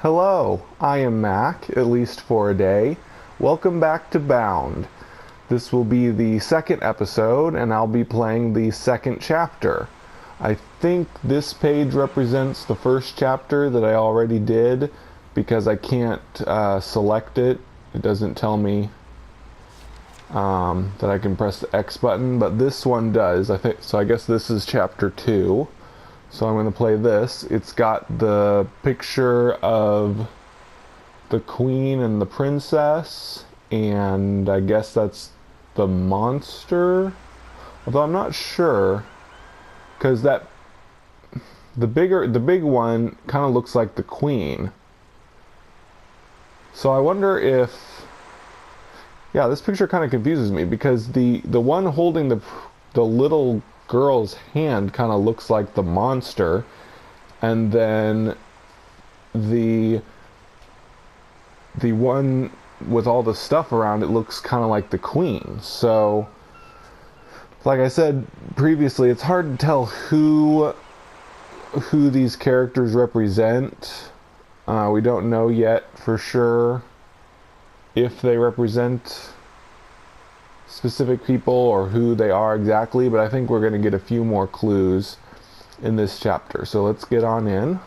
Hello, I am Mac, at least for a day. Welcome back to Bound. This will be the second episode, and I'll be playing the second chapter. I think this page represents the first chapter that I already did, because I can't select it. It doesn't tell me that I can press the X button, but this one does. So I guess this is chapter 2. So I'm going to play this. It's got the picture of the queen and the princess, and I guess that's the monster. Although I'm not sure, because the big one kind of looks like the queen. So I wonder if, yeah, this picture kind of confuses me, because the one holding the little girl's hand kind of looks like the monster, and then the one with all the stuff around it looks kind of like the queen. So like I said previously, it's hard to tell who these characters represent. We don't know yet for sure if they represent specific people or who they are exactly, but I think we're going to get a few more clues in this chapter. So let's get on in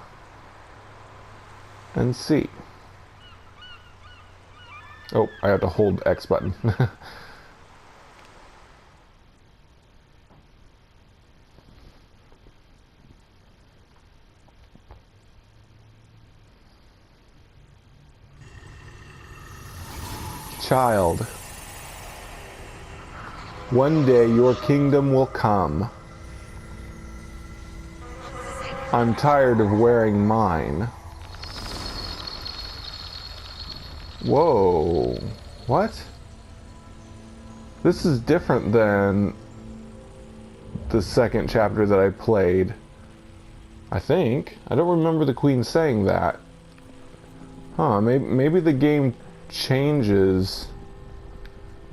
and see. Oh, I have to hold the X button. Child, one day your kingdom will come. I'm tired of wearing mine. Whoa, what? This is different than the second chapter that I played, I think. I don't remember the queen saying that. Huh, maybe the game changes.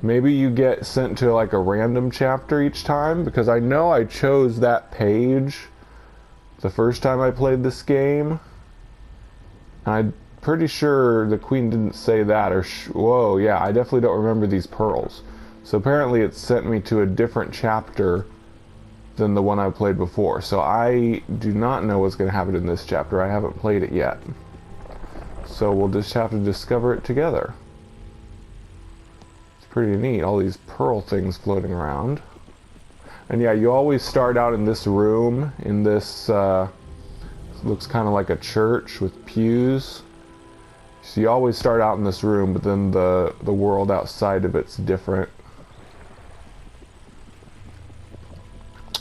Maybe you get sent to like a random chapter each time, because I know I chose that page the first time I played this game. And I'm pretty sure the queen didn't say that, or whoa, yeah, I definitely don't remember these pearls. So apparently it sent me to a different chapter than the one I played before. So I do not know what's going to happen in this chapter. I haven't played it yet. So we'll just have to discover it together. It's pretty neat, all these pearl things floating around. And yeah, you always start out in this room, in this, looks kind of like a church with pews. So you always start out in this room, but then the world outside of it's different.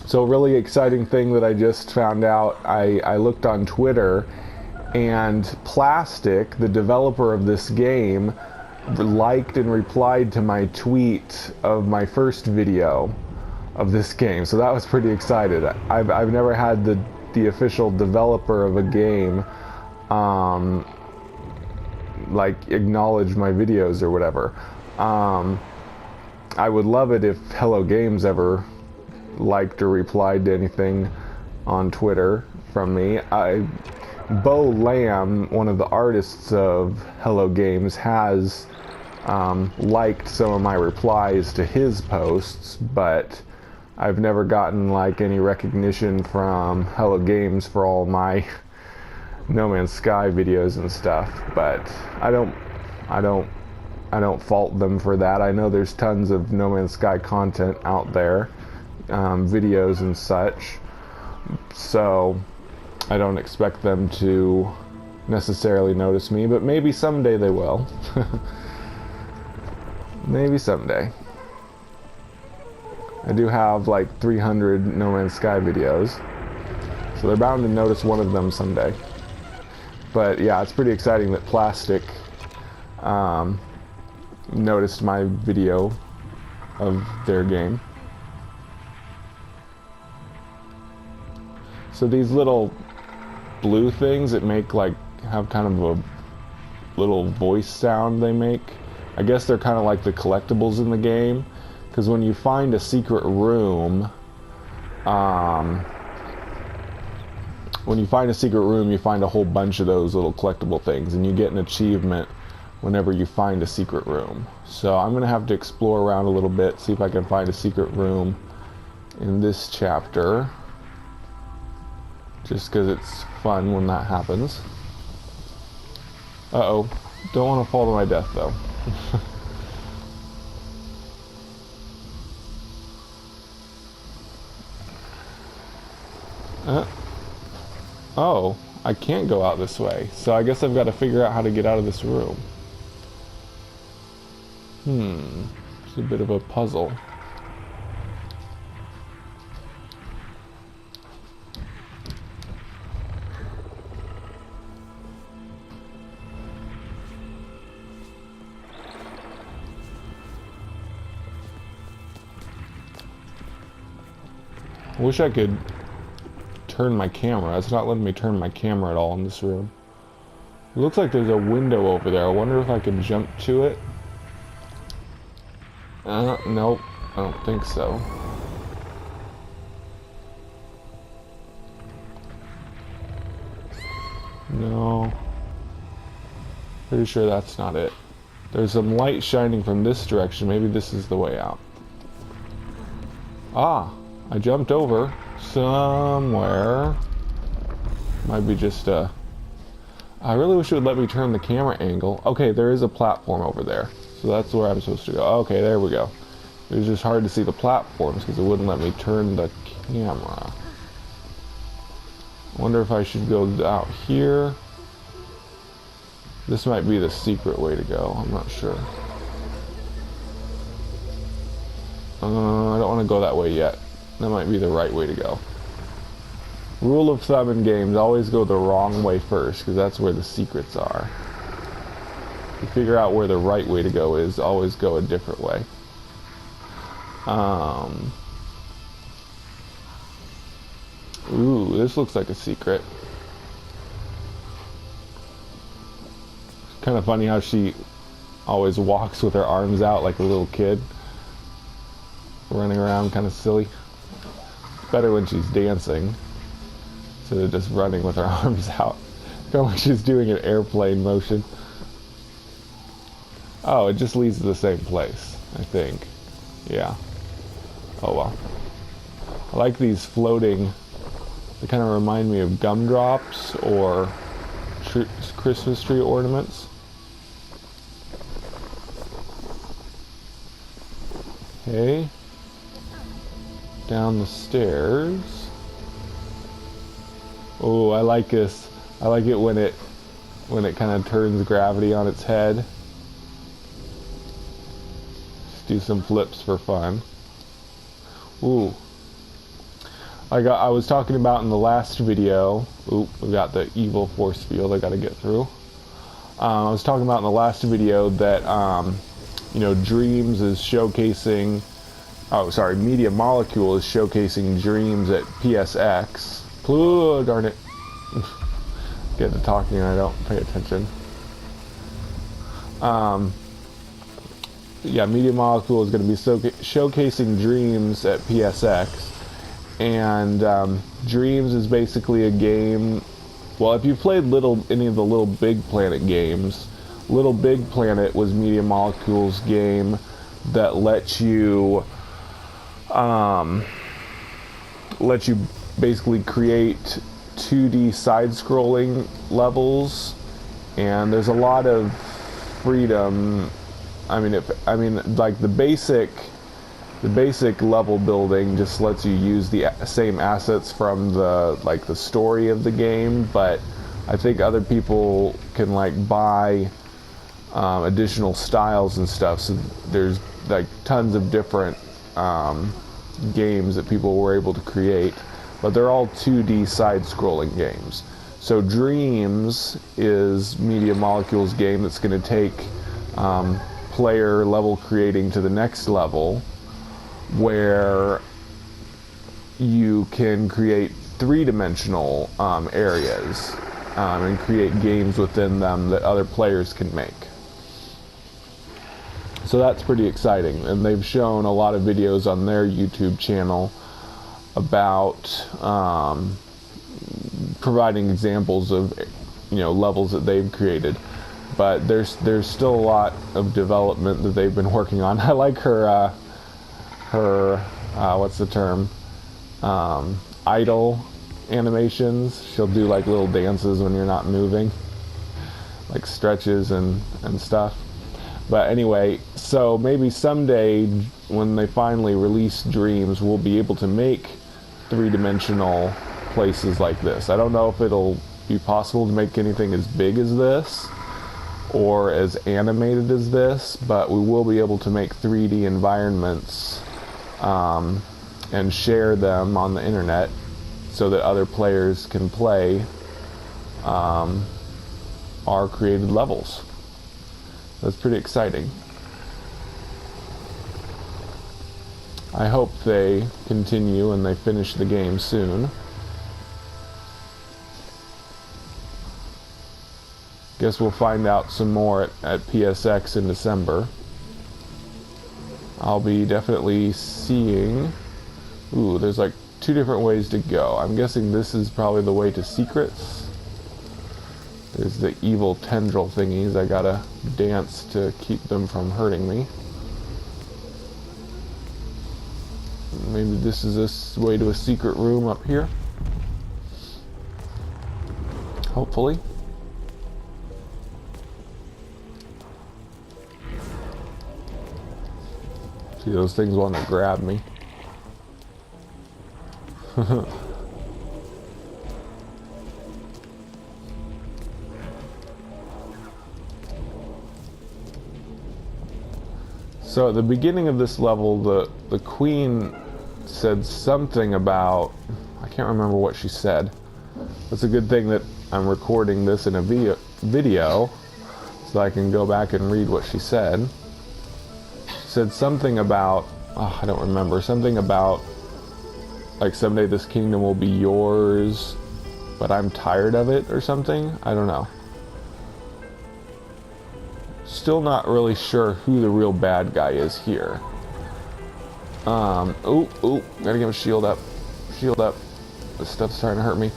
So a really exciting thing that I just found out, I looked on Twitter, and Plastic, the developer of this game, liked and replied to my tweet of my first video of this game. So that was pretty excited. I've never had the official developer of a game like acknowledge my videos or whatever. I would love it if Hello Games ever liked or replied to anything on Twitter from me. Bo Lamb, one of the artists of Hello Games, has liked some of my replies to his posts, but I've never gotten like any recognition from Hello Games for all my No Man's Sky videos and stuff. But I don't fault them for that. I know there's tons of No Man's Sky content out there, videos and such, so I don't expect them to necessarily notice me, but maybe someday they will. Maybe someday. I do have like 300 No Man's Sky videos, so they're bound to notice one of them someday. But yeah, it's pretty exciting that Plastic noticed my video of their game. So these little blue things that make like have kind of a little voice sound they make, I guess they're kind of like the collectibles in the game, because when you find a secret room, when you find a secret room, you find a whole bunch of those little collectible things, and you get an achievement whenever you find a secret room. So I'm going to have to explore around a little bit, see if I can find a secret room in this chapter, just because it's fun when that happens. Uh-oh. Don't want to fall to my death, though. Oh, I can't go out this way, so I guess I've got to figure out how to get out of this room. It's a bit of a puzzle. I wish I could turn my camera. It's not letting me turn my camera at all in this room. It looks like there's a window over there. I wonder if I can jump to it. Nope. I don't think so. No. Pretty sure that's not it. There's some light shining from this direction. Maybe this is the way out. Ah! I jumped over somewhere. Might be just a... I really wish it would let me turn the camera angle. Okay, there is a platform over there. So that's where I'm supposed to go. Okay, there we go. It was just hard to see the platforms because it wouldn't let me turn the camera. I wonder if I should go out here. This might be the secret way to go. I'm not sure. I don't want to go that way yet. That might be the right way to go. Rule of thumb in games, always go the wrong way first, because that's where the secrets are. You figure out where the right way to go is, always go a different way. Ooh, this looks like a secret. It's kind of funny how she always walks with her arms out like a little kid. Running around kind of silly. Better when she's dancing instead of just running with her arms out. Kind of like she's doing an airplane motion. Oh, it just leads to the same place, I think. Yeah. Oh well. I like these floating, they kind of remind me of gumdrops or Christmas tree ornaments. Okay. Down the stairs. Oh, I like this. I like it when it kind of turns gravity on its head. Just do some flips for fun. Ooh. I was talking about in the last video. Ooh, we got the evil force field I got to get through. I was talking about in the last video that you know, Dreams is showcasing. Oh, sorry, Media Molecule is showcasing Dreams at PSX. Oh, darn it. Get to talking and I don't pay attention. Yeah, Media Molecule is going to be showcasing Dreams at PSX. And Dreams is basically a game... Well, if you've played any of the Little Big Planet games, Little Big Planet was Media Molecule's game that lets you basically create 2D side-scrolling levels, and there's a lot of freedom. I mean, like the basic level building just lets you use the same assets from the story of the game, but I think other people can like buy additional styles and stuff. So there's like tons of different games that people were able to create, but they're all 2D side-scrolling games. So Dreams is Media Molecule's game that's going to take player level creating to the next level, where you can create three-dimensional areas and create games within them that other players can make. So that's pretty exciting, and they've shown a lot of videos on their YouTube channel about providing examples of, you know, levels that they've created. But there's still a lot of development that they've been working on. I like her what's the term? Idle animations. She'll do like little dances when you're not moving, like stretches and stuff. But anyway, so maybe someday when they finally release Dreams, we'll be able to make three-dimensional places like this. I don't know if it'll be possible to make anything as big as this or as animated as this, but we will be able to make 3D environments and share them on the internet so that other players can play our created levels. That's pretty exciting. I hope they continue and they finish the game soon. Guess we'll find out some more at PSX in December. I'll be definitely seeing... Ooh, there's like 2 different ways to go. I'm guessing this is probably the way to secrets. There's the evil tendril thingies. I gotta dance to keep them from hurting me. Maybe this is this way to a secret room up here. Hopefully. See, those things want to grab me. So at the beginning of this level, the queen said something about... I can't remember what she said. It's a good thing that I'm recording this in a video so I can go back and read what she said. She said something about... Oh, I don't remember. Something about, like, someday this kingdom will be yours, but I'm tired of it or something. I don't know. Still not really sure who the real bad guy is here. Gotta give a shield up. Shield up. This stuff's trying to hurt me.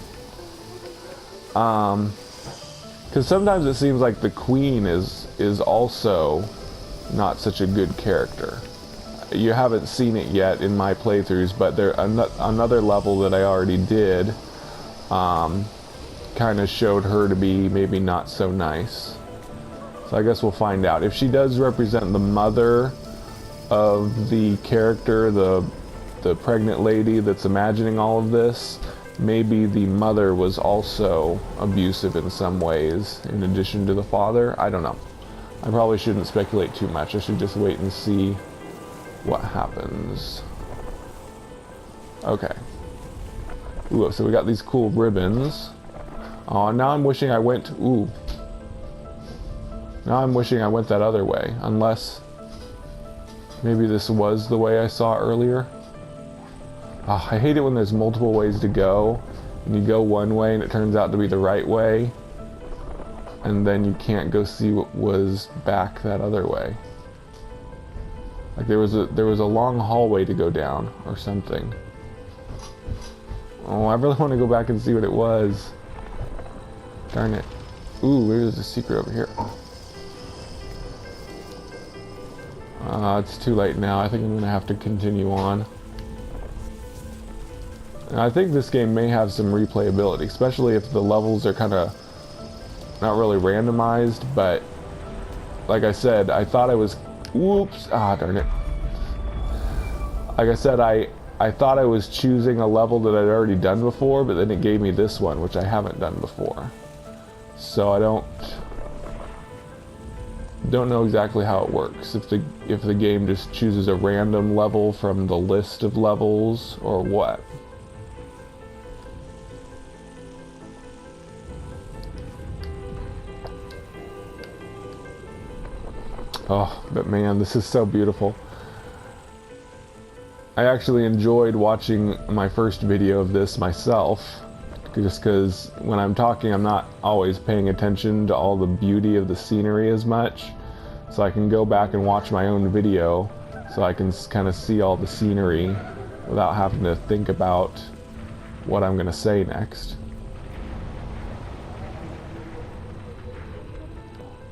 Because sometimes it seems like the queen is also not such a good character. You haven't seen it yet in my playthroughs, but there another level that I already did kind of showed her to be maybe not so nice. So I guess we'll find out. If she does represent the mother of the character, the pregnant lady that's imagining all of this, maybe the mother was also abusive in some ways, in addition to the father. I don't know. I probably shouldn't speculate too much. I should just wait and see what happens. Okay. Ooh, so we got these cool ribbons. Oh, now I'm wishing I went... Ooh. Now I'm wishing I went that other way, unless maybe this was the way I saw earlier. Oh, I hate it when there's multiple ways to go, and you go one way and it turns out to be the right way, and then you can't go see what was back that other way. Like there was a long hallway to go down or something. Oh, I really want to go back and see what it was. Darn it. Ooh, there's a secret over here. It's too late now. I think I'm going to have to continue on. And I think this game may have some replayability, especially if the levels are kind of not really randomized, but like I said, I thought I was... Whoops! Ah, darn it. Like I said, I thought I was choosing a level that I'd already done before, but then it gave me this one, which I haven't done before. So I don't know exactly how it works. If the game just chooses a random level from the list of levels, or what. Oh, but man, this is so beautiful. I actually enjoyed watching my first video of this myself, just because when I'm talking I'm not always paying attention to all the beauty of the scenery as much, so I can go back and watch my own video so I can kind of see all the scenery without having to think about what I'm going to say next.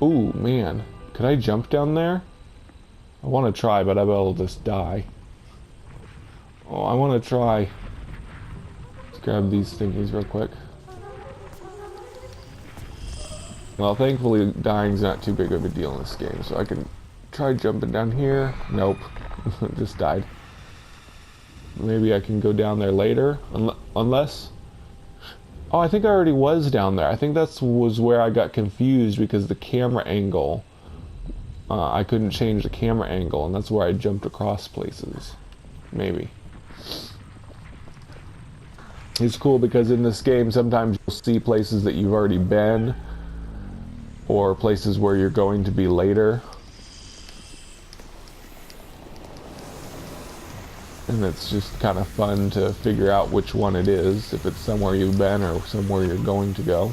Ooh, man. Could I jump down there? I want to try, but I bet I'll just die. Oh, I want to try. Let's grab these thingies real quick. Well, thankfully, dying's not too big of a deal in this game, so I can try jumping down here. Nope. Just died. Maybe I can go down there later, unless... Oh, I think I already was down there. I think was where I got confused because the camera angle... I couldn't change the camera angle, and that's where I jumped across places. Maybe. It's cool because in this game, sometimes you'll see places that you've already been, or places where you're going to be later. And it's just kind of fun to figure out which one it is, if it's somewhere you've been or somewhere you're going to go.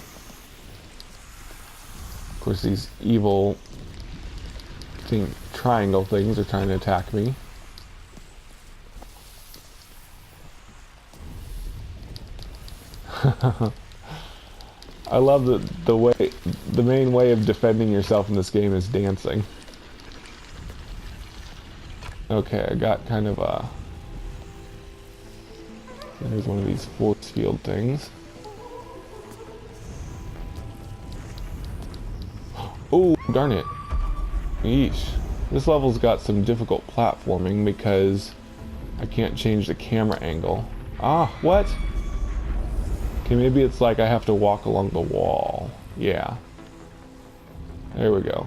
Of course, these evil triangle things are trying to attack me. I love that the main way of defending yourself in this game is dancing. Okay, I got kind of a... There's one of these force field things. Oh, darn it. Yeesh. This level's got some difficult platforming because I can't change the camera angle. Ah, what? Okay, maybe it's like I have to walk along the wall. Yeah. There we go.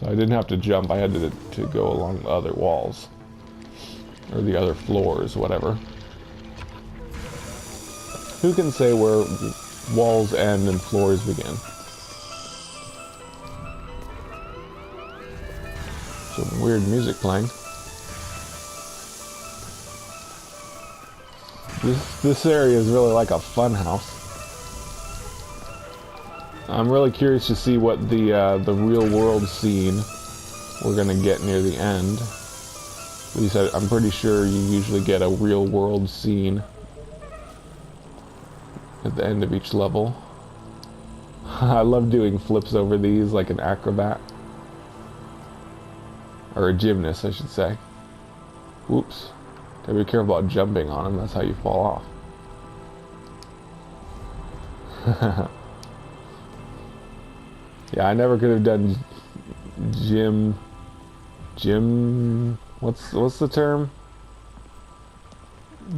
So I didn't have to jump, I had to go along the other walls. Or the other floors, whatever. Who can say where walls end and floors begin? Some weird music playing. This area is really like a fun house. I'm really curious to see what the real world scene we're gonna get near the end. At least I'm pretty sure you usually get a real world scene at the end of each level. I love doing flips over these like an acrobat. Or a gymnast, I should say. Whoops. Gotta be careful about jumping on them, that's how you fall off. Yeah, I never could have done what's the term?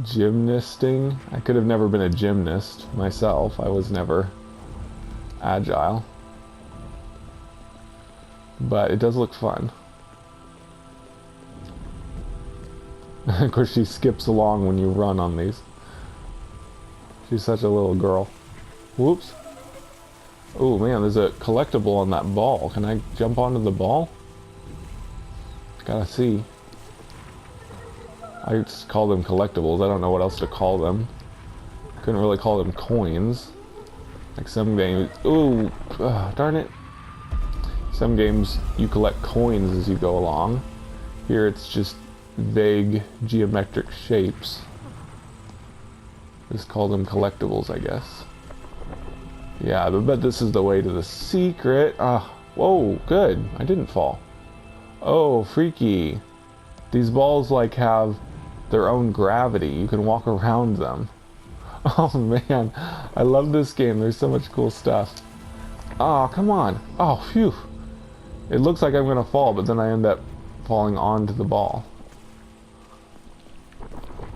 Gymnasting? I could have never been a gymnast myself. I was never agile. But it does look fun. Of course, she skips along when you run on these. She's such a little girl. Whoops. Oh man, there's a collectible on that ball. Can I jump onto the ball? Gotta see. I just call them collectibles. I don't know what else to call them. Couldn't really call them coins. Like some games. Ooh, darn it. Some games you collect coins as you go along. Here it's just vague geometric shapes. Just call them collectibles, I guess. Yeah, I bet this is the way to the secret. Whoa, good. I didn't fall. Oh, freaky. These balls like have their own gravity. You can walk around them. Oh man, I love this game. There's so much cool stuff. Oh, come on. Oh, phew. It looks like I'm gonna fall, but then I end up falling onto the ball.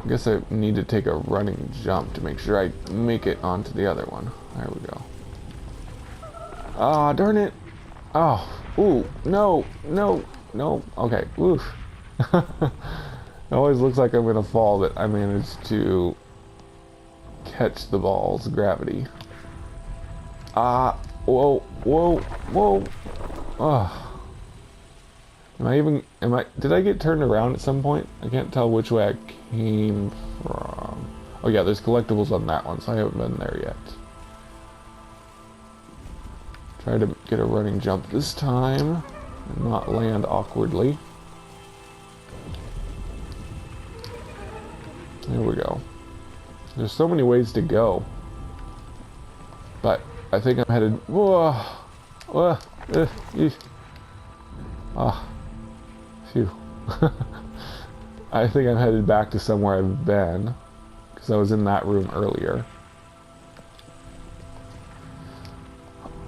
I guess I need to take a running jump to make sure I make it onto the other one. There we go. Ah, darn it. Oh, ooh, no, no, no. Okay, oof. It always looks like I'm gonna fall, but I managed to catch the ball's gravity. Ah, whoa, whoa, whoa. Ah. Did I get turned around at some point? I can't tell which way I came from. Oh yeah, there's collectibles on that one, so I haven't been there yet. Try to get a running jump this time and not land awkwardly. Here we go. There's so many ways to go. But I think I'm headed... Whoa! Whoa! Ah. Phew. I think I'm headed back to somewhere I've been. Because I was in that room earlier.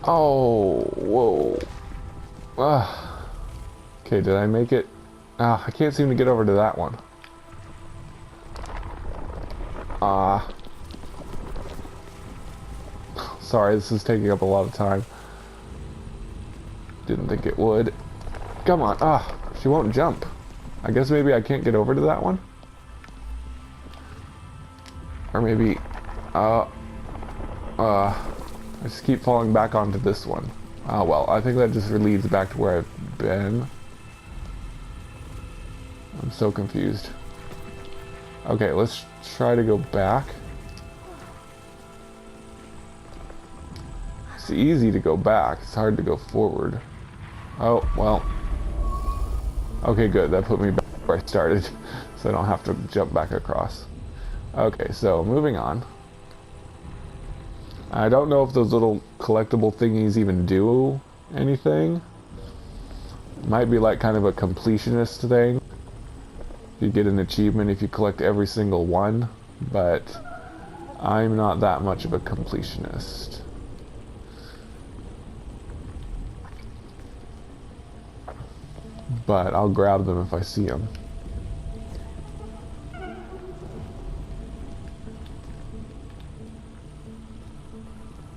Oh! Whoa! Ah. Okay, did I make it? Ah, I can't seem to get over to that one. Ah. Sorry, this is taking up a lot of time. Didn't think it would. Come on. Ah, she won't jump. I guess maybe I can't get over to that one? Or maybe... I just keep falling back onto this one. Ah, well, I think that just leads back to where I've been. I'm so confused. Okay, let's try to go back. It's easy to go back. It's hard to go forward. Oh, well. Okay, good. That put me back where I started, so I don't have to jump back across. Okay, so moving on. I don't know if those little collectible thingies even do anything. It might be like kind of a completionist thing. You get an achievement if you collect every single one, but I'm not that much of a completionist. But I'll grab them if I see them.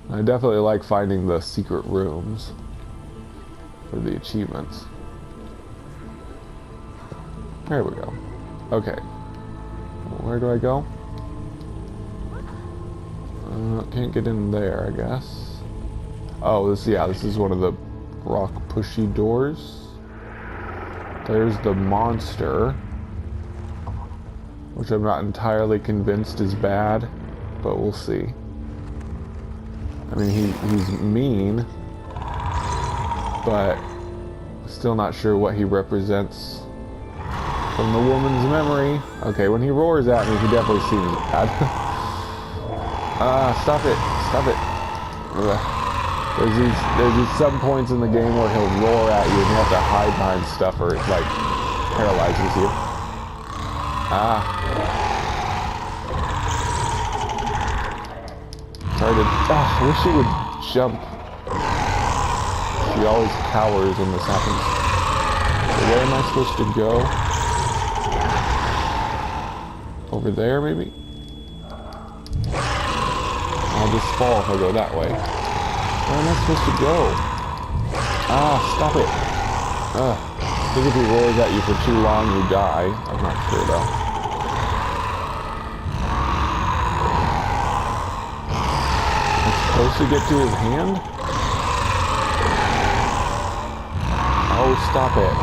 I definitely like finding the secret rooms for the achievements. There we go. Okay. Where do I go? Can't get in there, I guess. Oh, this is one of the rock pushy doors. There's the monster, which I'm not entirely convinced is bad, but we'll see. I mean, he's mean, but still not sure what he represents from the woman's memory. Okay, when he roars at me, he definitely seems bad. Stop it. Stop it. Ugh. There's these some points in the game where he'll roar at you and you have to hide behind stuff or it, like, paralyzes you. I wish she would jump. She always cowers when this happens. So where am I supposed to go? Over there, maybe? I'll just fall if I go that way. Where am I supposed to go? Stop it. I think if he roars at you for too long, you die. I'm not sure, though. Supposed to get to his hand? Oh, stop it.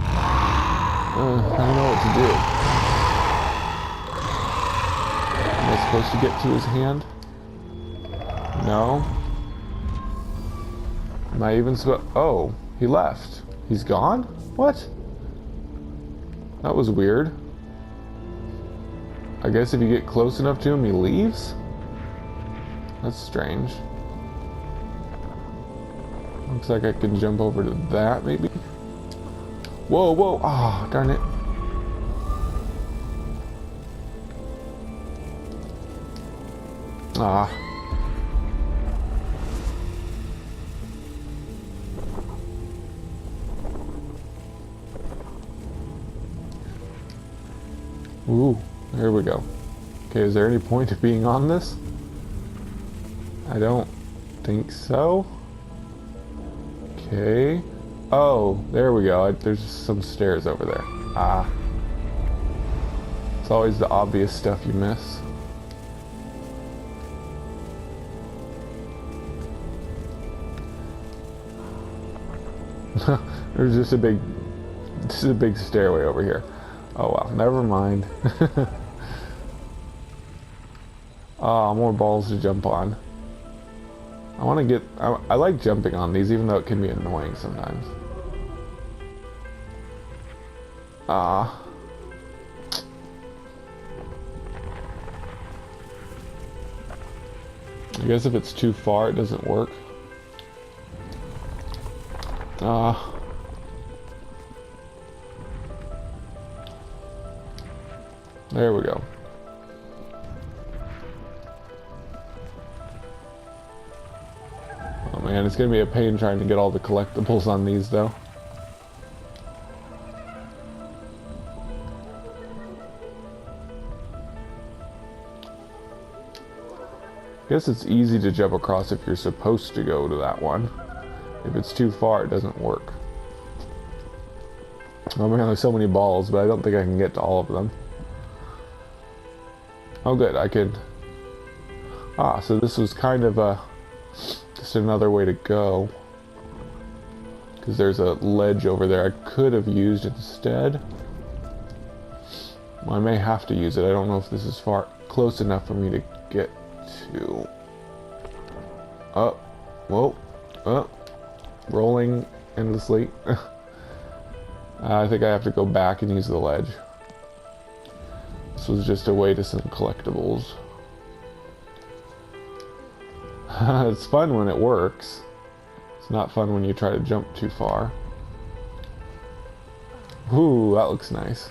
I don't know what to do. Am I supposed to get to his hand? No. Am I even supposed... Oh, he left. He's gone? What? That was weird. I guess if you get close enough to him, he leaves? That's strange. Looks like I can jump over to that, maybe? Whoa, whoa! Oh, darn it. Ooh, there we go. Okay, is there any point to being on this? I don't think so. Okay. Oh, there we go. There's some stairs over there. It's always the obvious stuff you miss. There's just a big stairway over here. Oh well, never mind. More balls to jump on. I want to get... I like jumping on these, even though it can be annoying sometimes. I guess if it's too far, it doesn't work. There we go. Oh man, it's gonna be a pain trying to get all the collectibles on these though. I guess it's easy to jump across if you're supposed to go to that one. If it's too far, it doesn't work. Oh man, there's so many balls, but I don't think I can get to all of them. Oh good, I could... Ah, so this was kind of just another way to go. Because there's a ledge over there I could have used instead. Well, I may have to use it. I don't know if this is close enough for me to get to... Oh, whoa, oh, rolling endlessly. I think I have to go back and use the ledge. This was just a way to some collectibles. It's fun when it works. It's not fun when you try to jump too far. Ooh, that looks nice.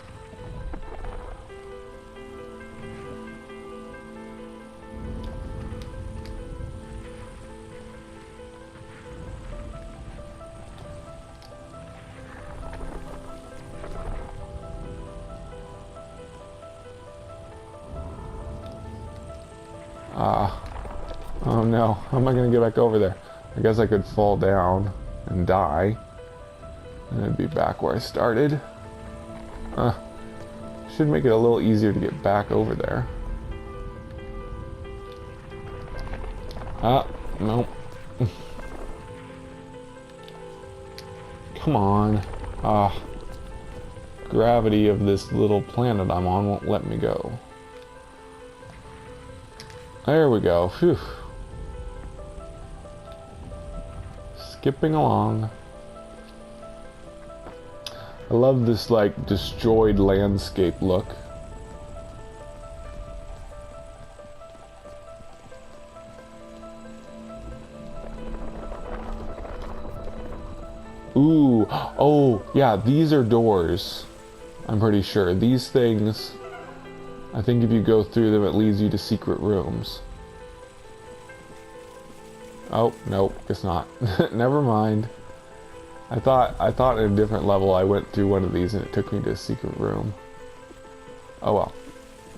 Oh no, how am I going to get back over there? I guess I could fall down and die. And I'd be back where I started. Should make it a little easier to get back over there. Nope. Come on. Gravity of this little planet I'm on won't let me go. There we go. Phew. Skipping along. I love this, like, destroyed landscape look. Ooh. Oh, yeah, these are doors. I'm pretty sure. These things... I think if you go through them, it leads you to secret rooms. Oh, nope, guess not. Never mind. I thought in a different level I went through one of these and it took me to a secret room. Oh well.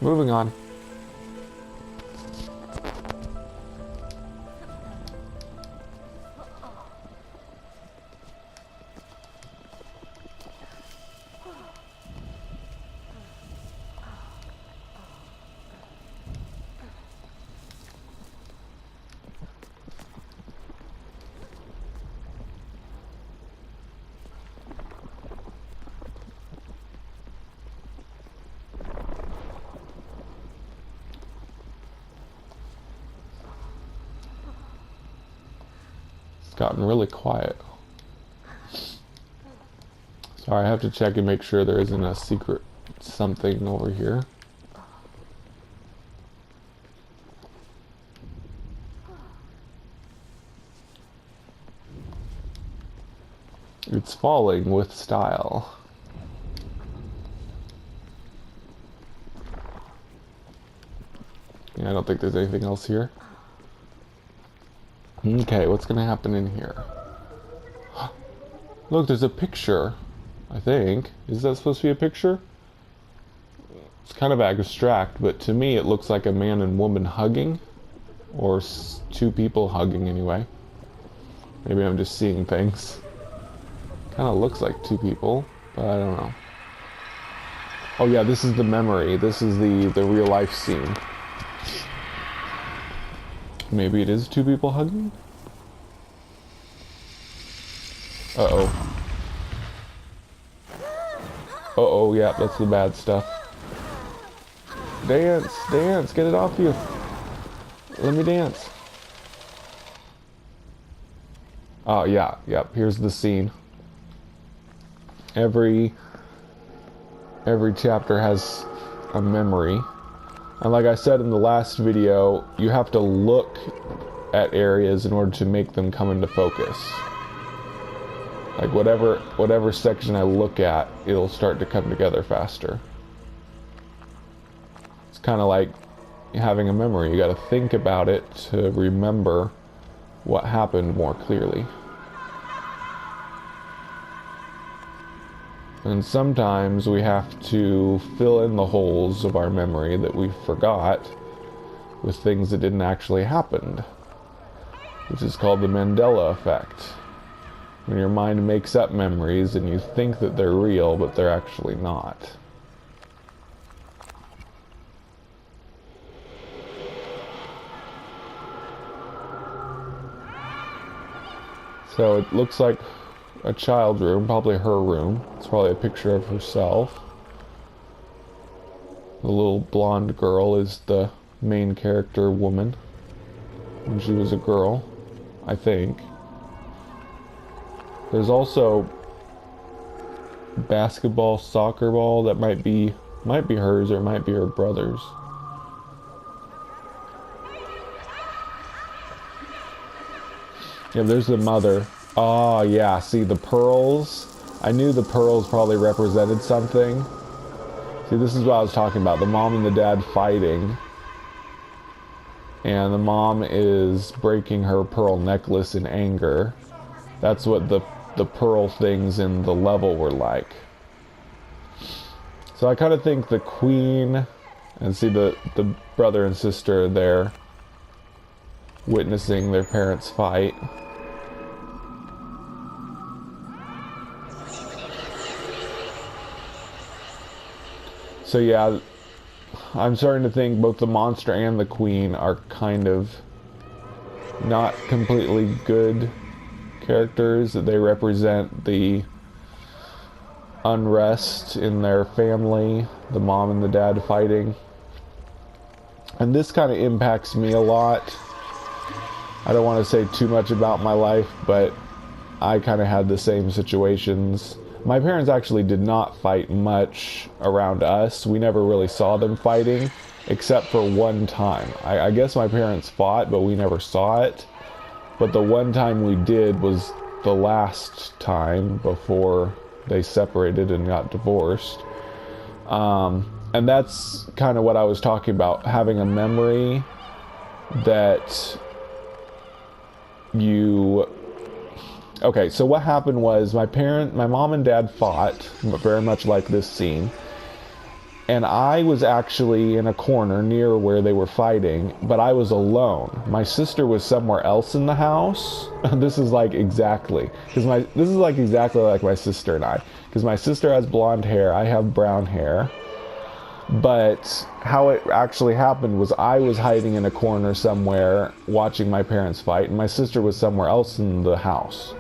Moving on. Gotten really quiet. Sorry, I have to check and make sure there isn't a secret something over here. It's falling with style. Yeah, I don't think there's anything else here. Okay, what's gonna happen in here? Look, there's a picture, I think. Is that supposed to be a picture? It's kind of abstract, but to me it looks like a man and woman hugging. Or two people hugging, anyway. Maybe I'm just seeing things. Kind of looks like two people, but I don't know. Oh yeah, this is the memory. This is the real life scene. Maybe it is two people hugging? Uh-oh. Uh-oh, yeah, that's the bad stuff. Dance, dance, get it off you. Let me dance. Oh, yeah, yep, here's the scene. Every chapter has a memory. And like I said in the last video, you have to look at areas in order to make them come into focus. Like whatever section I look at, it'll start to come together faster. It's kind of like having a memory. You got to think about it to remember what happened more clearly. And sometimes we have to fill in the holes of our memory that we forgot with things that didn't actually happen, which is called the Mandela effect. When your mind makes up memories and you think that they're real, but they're actually not. So it looks like a child room, probably her room. It's probably a picture of herself. The little blonde girl is the main character woman when she was a girl, I think. There's also basketball, soccer ball that might be hers or it might be her brother's. Yeah, there's the mother. Oh, yeah, see the pearls? I knew the pearls probably represented something. See, this is what I was talking about. The mom and the dad fighting. And the mom is breaking her pearl necklace in anger. That's what the pearl things in the level were like. So I kind of think the queen, and see the brother and sister there witnessing their parents fight. So yeah, I'm starting to think both the monster and the queen are kind of not completely good characters. They represent the unrest in their family, the mom and the dad fighting. And this kind of impacts me a lot. I don't want to say too much about my life, but I kind of had the same situations. My parents actually did not fight much around us. We never really saw them fighting, except for one time. I guess my parents fought, but we never saw it. But the one time we did was the last time before they separated and got divorced. And that's kind of what I was talking about, having a memory that you... Okay, so what happened was my mom and dad fought, very much like this scene. And I was actually in a corner near where they were fighting, but I was alone. My sister was somewhere else in the house. This is like exactly, this is like exactly like my sister and I. Because my sister has blonde hair, I have brown hair. But how it actually happened was I was hiding in a corner somewhere watching my parents fight, and my sister was somewhere else in the house.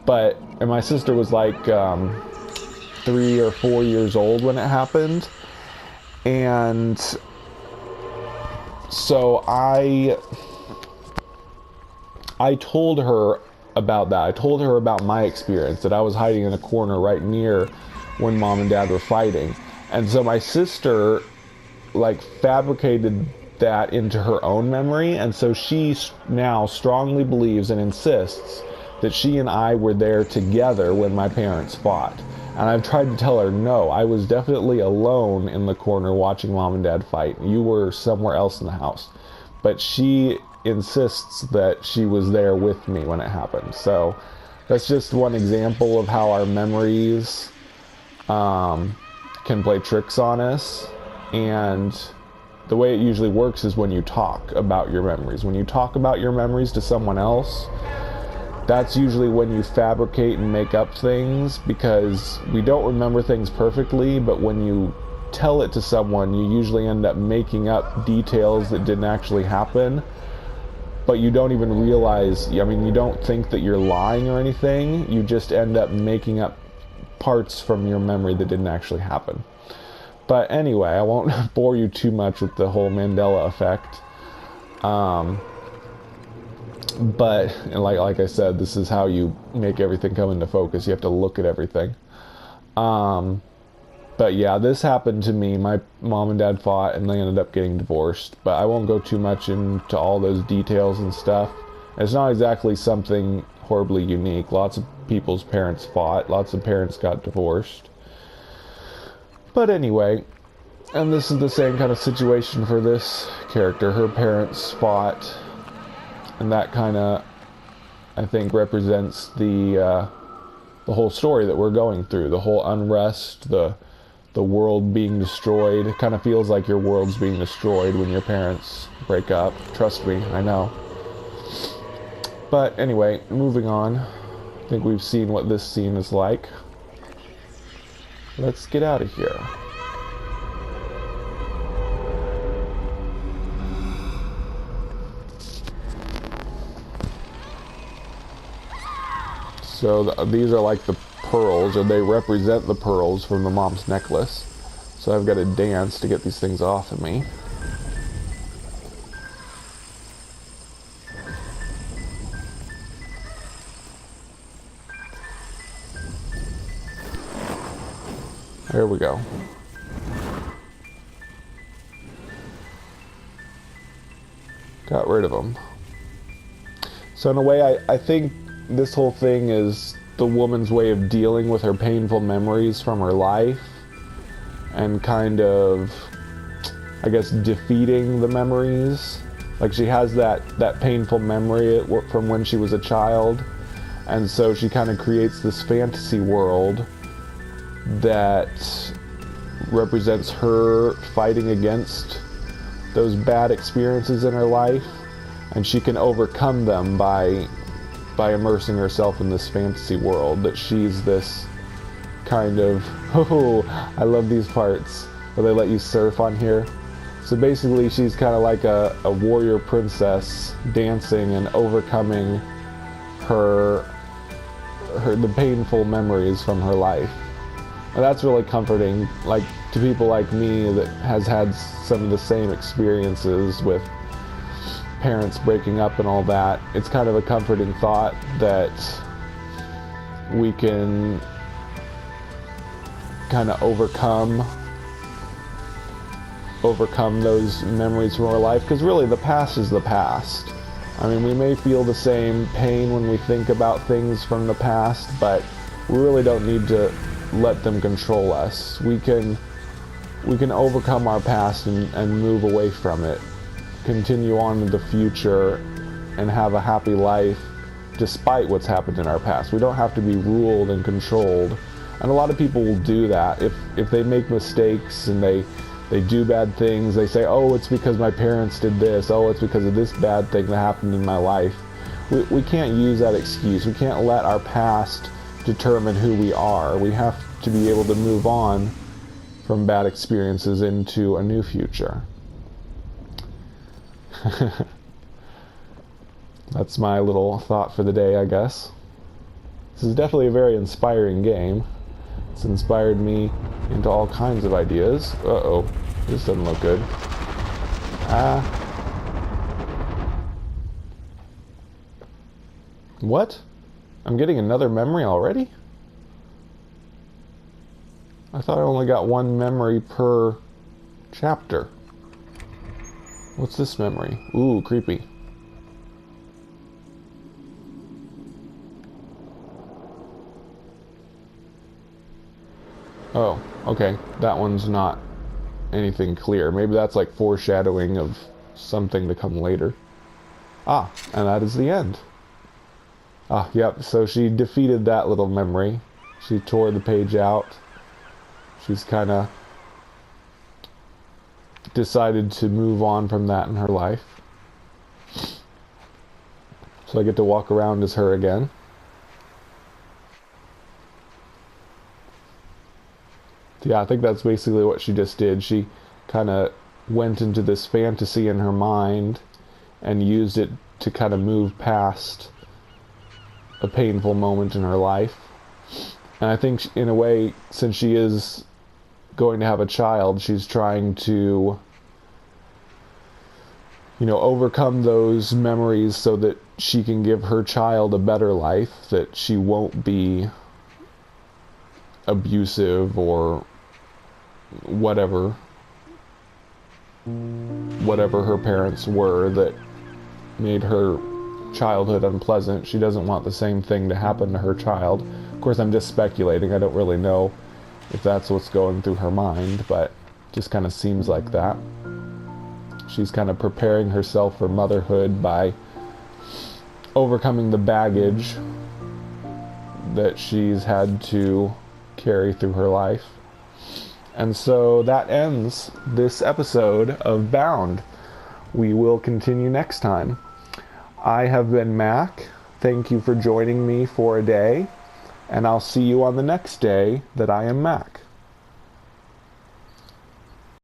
And my sister was like 3 or 4 years old when it happened. And so I told her about that. I told her about my experience, that I was hiding in a corner right near when mom and dad were fighting. And so my sister like fabricated that into her own memory, and so she now strongly believes and insists that she and I were there together when my parents fought. And I've tried to tell her, no, I was definitely alone in the corner watching mom and dad fight. You were somewhere else in the house. But she insists that she was there with me when it happened. So that's just one example of how our memories can play tricks on us. And the way it usually works is when you talk about your memories. When you talk about your memories to someone else, that's usually when you fabricate and make up things, because we don't remember things perfectly, but when you tell it to someone, you usually end up making up details that didn't actually happen, but you don't even realize, I mean, you don't think that you're lying or anything, you just end up making up parts from your memory that didn't actually happen. But anyway, I won't bore you too much with the whole Mandela effect. But like I said, this is how you make everything come into focus. You have to look at everything. But yeah, this happened to me. My mom and dad fought and they ended up getting divorced. But I won't go too much into all those details and stuff. It's not exactly something horribly unique. Lots of people's parents fought. Lots of parents got divorced. But anyway, and this is the same kind of situation for this character. Her parents fought, and that kind of, I think, represents the whole story that we're going through. The whole unrest, the world being destroyed. It kind of feels like your world's being destroyed when your parents break up. Trust me, I know. But anyway, moving on. I think we've seen what this scene is like. Let's get out of here. So these are like the pearls, or they represent the pearls from the mom's necklace. So I've got to dance to get these things off of me. There we go. Got rid of them. So in a way, I think this whole thing is the woman's way of dealing with her painful memories from her life and kind of, I guess, defeating the memories. Like, she has that painful memory from when she was a child, and so she kind of creates this fantasy world that represents her fighting against those bad experiences in her life, and she can overcome them by immersing herself in this fantasy world, that she's this kind of, oh, I love these parts where they let you surf on here. So basically she's kind of like a warrior princess dancing and overcoming the painful memories from her life. And that's really comforting, like, to people like me that has had some of the same experiences with parents breaking up and all that. It's kind of a comforting thought that we can kind of overcome those memories from our life, because really the past is the past. I mean, we may feel the same pain when we think about things from the past, but we really don't need to let them control us. We can overcome our past and move away from it, continue on in the future, and have a happy life despite what's happened in our past. We don't have to be ruled and controlled, and a lot of people will do that. If they make mistakes and they do bad things, they say, oh, it's because my parents did this, oh, it's because of this bad thing that happened in my life. We can't use that excuse. We can't let our past determine who we are. We have to be able to move on from bad experiences into a new future. That's my little thought for the day, I guess. This is definitely a very inspiring game. It's inspired me into all kinds of ideas. Uh-oh, this doesn't look good. What? I'm getting another memory already? I thought I only got one memory per chapter. What's this memory? Ooh, creepy. Oh, okay. That one's not anything clear. Maybe that's like foreshadowing of something to come later. Ah, and that is the end. Ah, yep, so she defeated that little memory. She tore the page out. She's kind of decided to move on from that in her life. So I get to walk around as her again. Yeah, I think that's basically what she just did. She kind of went into this fantasy in her mind and used it to kind of move past a painful moment in her life. And I think in a way, since she is going to have a child, she's trying to, you know, overcome those memories so that she can give her child a better life, that she won't be abusive or whatever her parents were that made her childhood unpleasant. She doesn't want the same thing to happen to her child. Of course, I'm just speculating. I don't really know if that's what's going through her mind, but just kind of seems like that. She's kind of preparing herself for motherhood by overcoming the baggage that she's had to carry through her life. And so that ends this episode of Bound. We will continue next time. I have been Mac. Thank you for joining me for a day, and I'll see you on the next day that I am Mac.